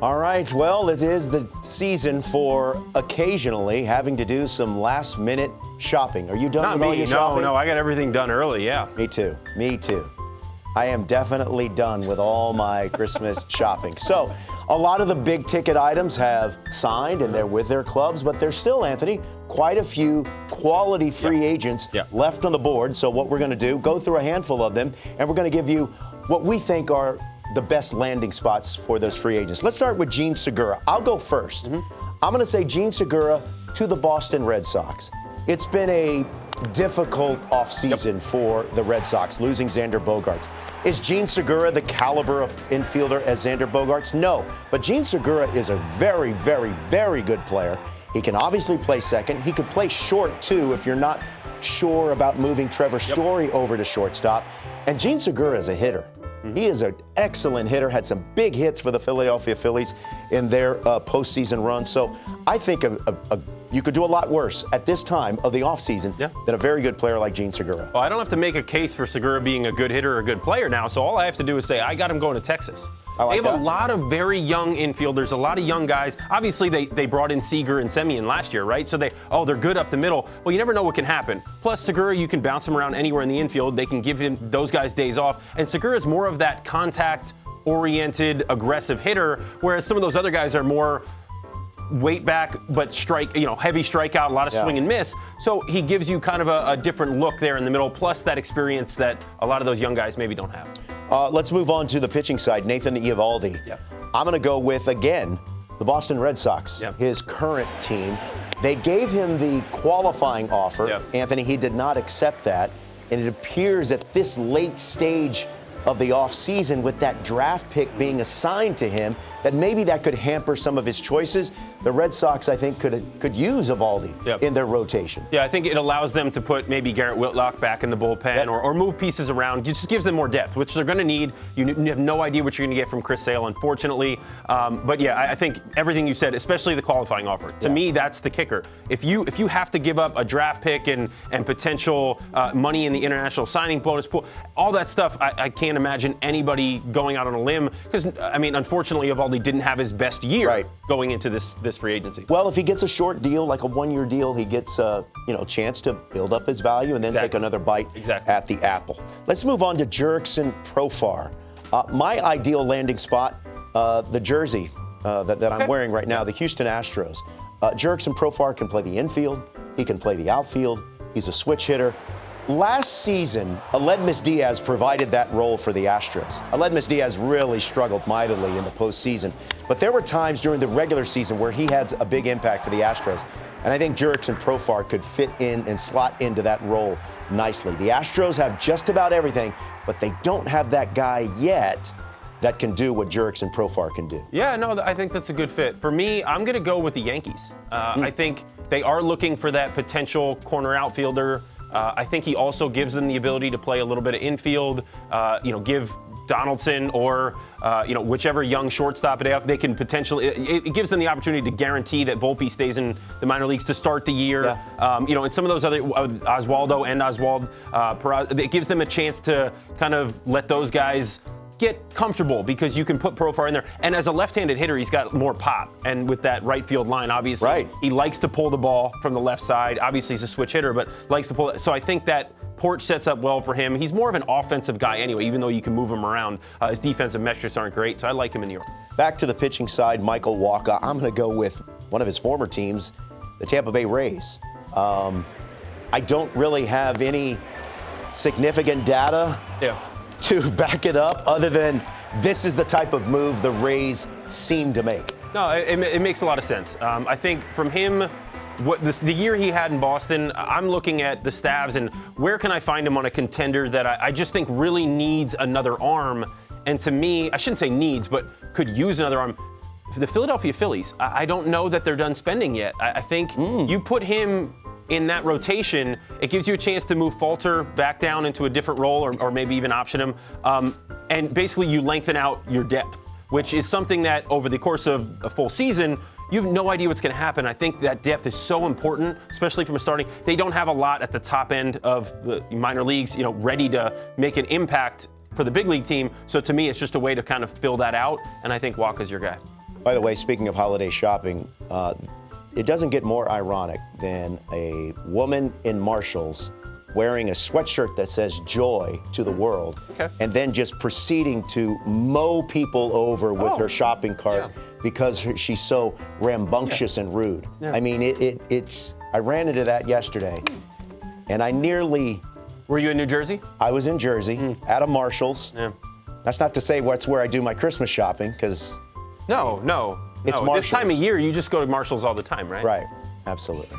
All right, well, it is the season for occasionally having to do some last-minute shopping. Are you done with all your shopping? No, I got everything done early, yeah. Me too. I am definitely done with all my Christmas shopping. So, a lot of the big ticket items have signed and they're with their clubs, but there's still, Anthony, quite a few quality free agents left on the board. So what we're going to do, go through a handful of them, and we're going to give you what we think are the best landing spots for those free agents. Let's start with Jean Segura. I'll go first. I'm going to say Jean Segura to the Boston Red Sox. It's been a difficult offseason for the Red Sox, losing Xander Bogaerts. Is Jean Segura the caliber of infielder as Xander Bogaerts? No, but Jean Segura is a very, very, very good player. He can obviously play second. He could play short, too, if you're not sure about moving Trevor Story over to shortstop. And Jean Segura is a hitter. He is an excellent hitter, had some big hits for the Philadelphia Phillies in their postseason run. So I think you could do a lot worse at this time of the offseason than a very good player like Jean Segura. Well, I don't have to make a case for Segura being a good hitter or a good player now, so all I have to do is say, I got him going to Texas. They have a lot of very young infielders, a lot of young guys. Obviously, they brought in Seager and Semien last year, right? So they're good up the middle. Well, you never know what can happen. Plus, Segura, you can bounce him around anywhere in the infield. They can give him those guys days off. And Segura is more of that contact-oriented, aggressive hitter, whereas some of those other guys are more weight back, but heavy strikeout, a lot of swing and miss. So he gives you kind of a different look there in the middle, plus that experience that a lot of those young guys maybe don't have. Let's move on to the pitching side. Nathan Eovaldi. I'm going to go with, again, the Boston Red Sox, his current team. They gave him the qualifying offer. Anthony, he did not accept that. And it appears at this late stage of the offseason, with that draft pick being assigned to him, that maybe that could hamper some of his choices. The Red Sox, I think, could use Eovaldi in their rotation. Yeah, I think it allows them to put maybe Garrett Whitlock back in the bullpen or move pieces around. It just gives them more depth, which they're going to need. You have no idea what you're going to get from Chris Sale, unfortunately. But yeah, I think everything you said, especially the qualifying offer, to me, that's the kicker. If you have to give up a draft pick and potential money in the international signing bonus pool, all that stuff, I can't imagine anybody going out on a limb, because I mean, unfortunately, Eovaldi didn't have his best year going into this free agency. Well, if he gets a short deal, like a one-year deal, he gets a chance to build up his value and then take another bite at the apple. Let's move on to Jurickson Profar. My ideal landing spot, the jersey that I'm wearing right now, the Houston Astros. Jurickson Profar can play the infield. He can play the outfield. He's a switch hitter. Last season, Aledmys Diaz provided that role for the Astros. Aledmys Diaz really struggled mightily in the postseason, but there were times during the regular season where he had a big impact for the Astros, and I think Jurickson Profar could fit in and slot into that role nicely. The Astros have just about everything, but they don't have that guy yet that can do what Jurickson Profar can do. Yeah, no, I think that's a good fit. For me, I'm going to go with the Yankees. I think they are looking for that potential corner outfielder. I think he also gives them the ability to play a little bit of infield, give Donaldson or, whichever young shortstop they can potentially, it gives them the opportunity to guarantee that Volpe stays in the minor leagues to start the year. And some of those other, Oswaldo and Oswald, it gives them a chance to kind of let those guys get comfortable, because you can put Profar in there. And as a left-handed hitter, he's got more pop. And with that right field line, obviously, he likes to pull the ball from the left side. Obviously, he's a switch hitter, but likes to pull it. So I think that porch sets up well for him. He's more of an offensive guy anyway, even though you can move him around. His defensive metrics aren't great, so I like him in New York. Back to the pitching side, Michael Wacha. I'm going to go with one of his former teams, the Tampa Bay Rays. I don't really have any significant data to back it up, other than this is the type of move the Rays seem to make. No, it makes a lot of sense. I think from him, the year he had in Boston, I'm looking at the stabs and where can I find him on a contender that I just think really needs another arm. And to me, I shouldn't say needs, but could use another arm. The Philadelphia Phillies, I don't know that they're done spending yet. I think you put him in that rotation, it gives you a chance to move Falter back down into a different role, or maybe even option him. And basically you lengthen out your depth, which is something that over the course of a full season, you have no idea what's going to happen. I think that depth is so important, especially from a starting. They don't have a lot at the top end of the minor leagues, ready to make an impact for the big league team. So to me, it's just a way to kind of fill that out. And I think Wacha's your guy. By the way, speaking of holiday shopping, it doesn't get more ironic than a woman in Marshall's wearing a sweatshirt that says joy to the world, and then just proceeding to mow people over with her shopping cart because she's so rambunctious and rude. I mean, it's, I ran into that yesterday, and I nearly... Were you in New Jersey? I was in Jersey, at a Marshall's. That's not to say that's where I do my Christmas shopping, because... No. It's Marshall's. This time of year, you just go to Marshall's all the time, right? Right, absolutely.